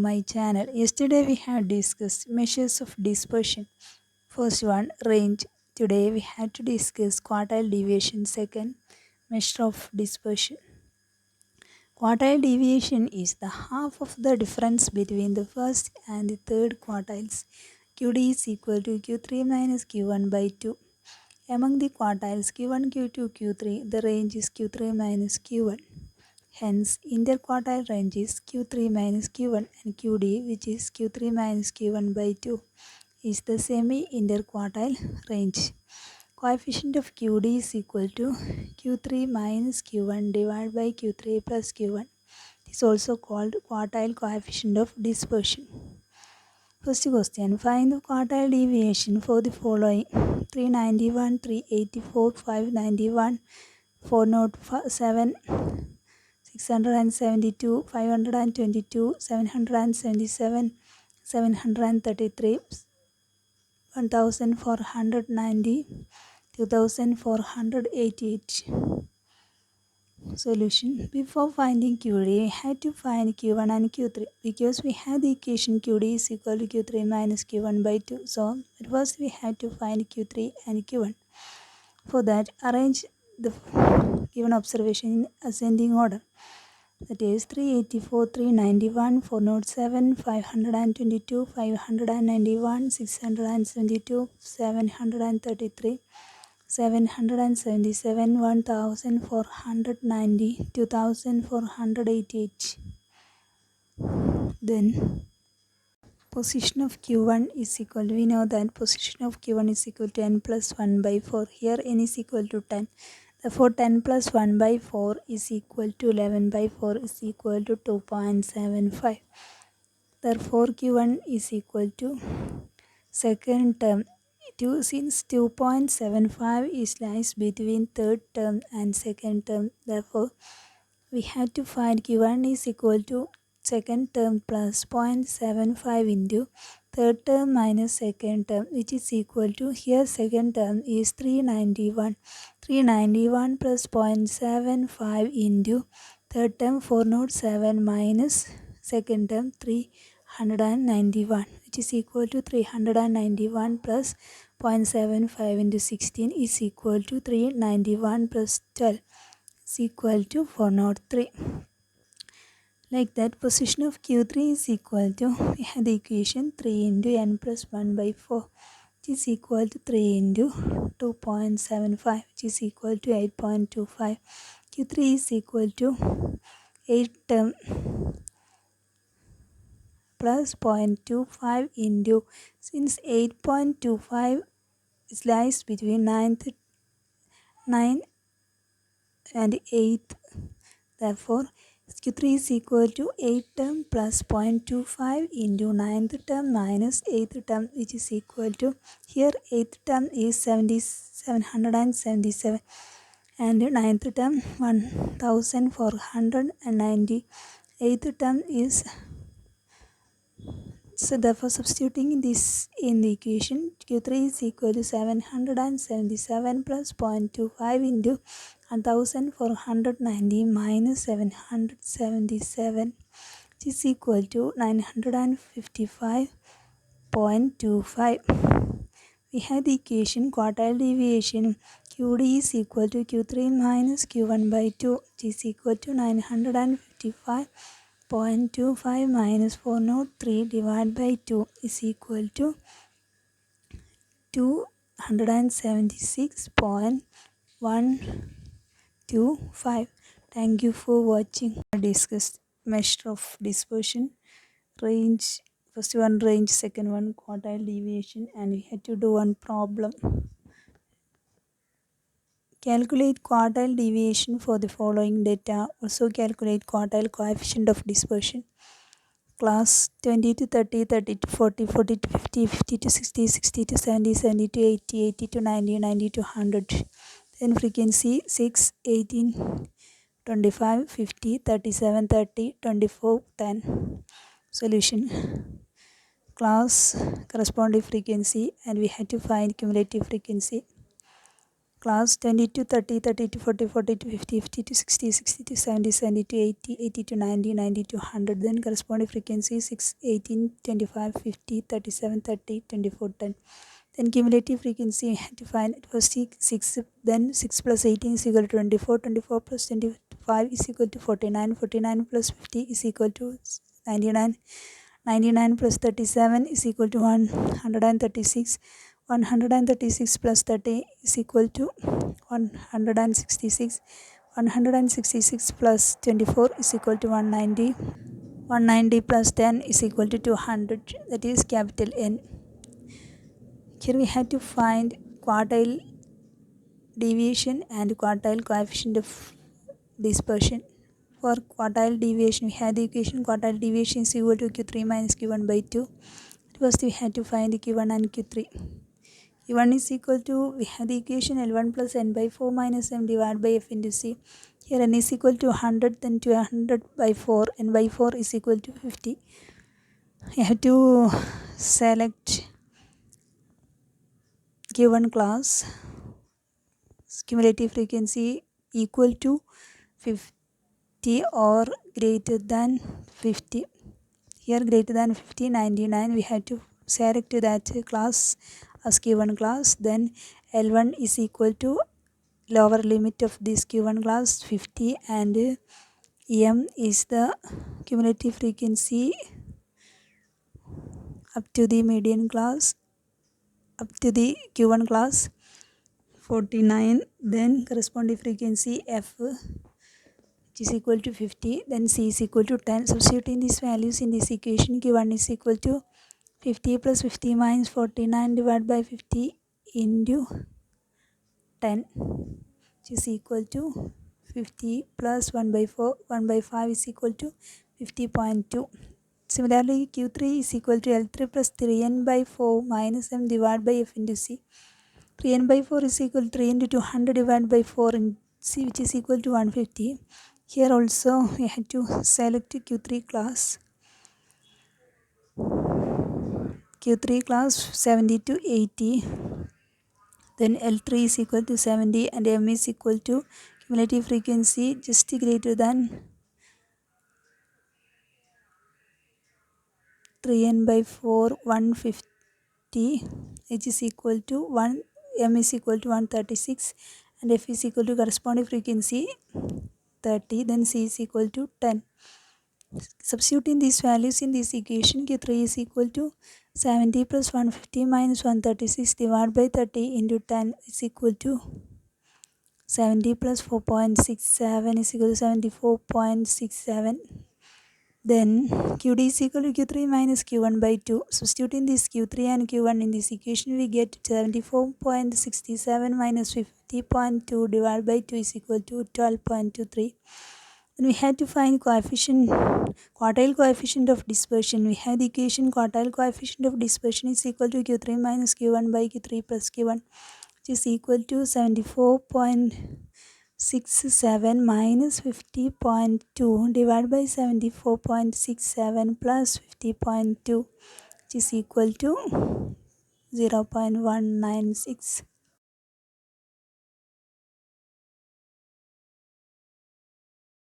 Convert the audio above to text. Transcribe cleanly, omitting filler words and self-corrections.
my channel. Yesterday we had discussed measures of dispersion. First one, range. Today we had to discuss quartile deviation. Second, measure of dispersion. Quartile deviation is the half of the difference between the first and the third quartiles. QD is equal to Q3 minus Q1 by 2. Among the quartiles Q1, Q2, Q3, the range is Q3 minus Q1. Hence, interquartile range is Q3 minus Q1 and QD, which is Q3 minus Q1 by 2, is the semi-interquartile range. Coefficient of QD is equal to Q3 minus Q1 divided by Q3 plus Q1. It is also called quartile coefficient of dispersion. First question, find the quartile deviation for the following: 391, 384, 591, 407, 672, 522, 777, 733, 1490, 2488. Solution. Before finding QD, we had to find Q1 and Q3 because we had the equation QD is equal to Q3 minus Q1 by 2. So, at first we had to find Q3 and Q1. For that, arrange the given observation in ascending order. That is 384, 391, 407, 522, 591, 672, 733, 777, 1490, 2488. Then position of Q1 is equal to, we know that position of Q1 is equal to n plus 1 by 4. Here n is equal to 10. Therefore 10 plus 1 by 4 is equal to 11 by 4 is equal to 2.75. Therefore Q1 is equal to second term. Since 2.75 is lies between third term and second term, therefore we have to find Q1 is equal to second term plus 0.75 into third term minus second term, which is equal to, here second term is 391. 391 plus 0.75 into third term 407 minus second term 391, which is equal to 391 plus 0.75 into 16 is equal to 391 plus 12 is equal to 403. Like that, position of Q3 is equal to, we have the equation 3 into n plus 1 by 4, which is equal to 3 into 2.75, which is equal to 8.25. Q3 is equal to 8 term plus 0.25 into, since 8.25 lies between 9 and 8, therefore Q3 is equal to 8 term plus 0.25 into 9th term minus 8th term, which is equal to, here 8th term is 777 and 9th term 1490. 8th term is, so therefore substituting this in the equation, Q3 is equal to 777 plus 0.25 into 1490 minus 777, which is equal to 955.25. We have the equation quartile deviation QD is equal to Q3 minus Q1 by 2, which is equal to 955.25 minus 403 divided by 2 is equal to 276.125. Thank you for watching. Discuss measure of dispersion, range. First one range, second one quartile deviation, and we had to do one problem. Calculate quartile deviation for the following data. Also calculate quartile coefficient of dispersion. Class 20 to 30, 30 to 40, 40 to 50, 50 to 60, 60 to 70, 70 to 80, 80 to 90, 90 to 100. Then frequency 6, 18, 25, 50, 37, 30, 24, 10. Solution. Class corresponding frequency, and we had to find cumulative frequency. class 20 to 30, 30 to 40, 40 to 50, 50 to 60, 60 to 70, 70 to 80, 80 to 90, 90 to 100. Then corresponding frequency 6, 18, 25, 50, 37, 30, 24, 10. Then cumulative frequency we have to find. It was 6, then 6 plus 18 is equal to 24, 24 plus 25 is equal to 49, 49 plus 50 is equal to 99, 99 plus 37 is equal to 136, 136 plus 30 is equal to 166, 166 plus 24 is equal to 190, 190 plus 10 is equal to 200, that is capital N. Here we have to find quartile deviation and quartile coefficient of dispersion. For quartile deviation, we have the equation quartile deviation is equal to Q3 minus Q1 by 2. First, we have to find the Q1 and Q3. Q1 is equal to, we have the equation L1 plus N by 4 minus M divided by F into C. Here N is equal to 100, then 200 by 4, N by 4 is equal to 50. You have to select Q1 class, cumulative frequency equal to 50 or greater than 50. Here greater than 50, 99, we have to select that class as Q1 class. Then L1 is equal to lower limit of this Q1 class 50, and M is the cumulative frequency up to the median class, up to the Q1 class 49. Then corresponding frequency F, which is equal to 50, then C is equal to 10. Substituting these values in this equation, Q1 is equal to 50 plus 50 minus 49 divided by 50 into 10, which is equal to 50 plus 1 by 4, 1 by 5 is equal to 50.2. Similarly, Q3 is equal to L3 plus 3n by 4 minus M divided by F into C. 3n by 4 is equal to 3 into 200 divided by 4 in C, which is equal to 150. Here also we have to select Q3 class. Q3 class 70 to 80. Then L3 is equal to 70 and M is equal to cumulative frequency just greater than 3n by 4, 150, which is equal to 1, M is equal to 136, and F is equal to corresponding frequency 30, then C is equal to 10. Substituting these values in this equation, Q3 is equal to 70 plus 150 minus 136 divided by 30 into 10 is equal to 70 plus 4.67 is equal to 74.67. Then QD is equal to Q3 minus Q1 by 2. Substituting this Q3 and Q1 in this equation, we get 74.67 minus 50.2 divided by 2 is equal to 12.23. Then we had to find quartile coefficient of dispersion. We have the equation quartile coefficient of dispersion is equal to Q3 minus Q1 by Q3 plus Q1, which is equal to 74.67 minus 50.2 divided by 74.67 plus 50.2, which is equal to 0.196.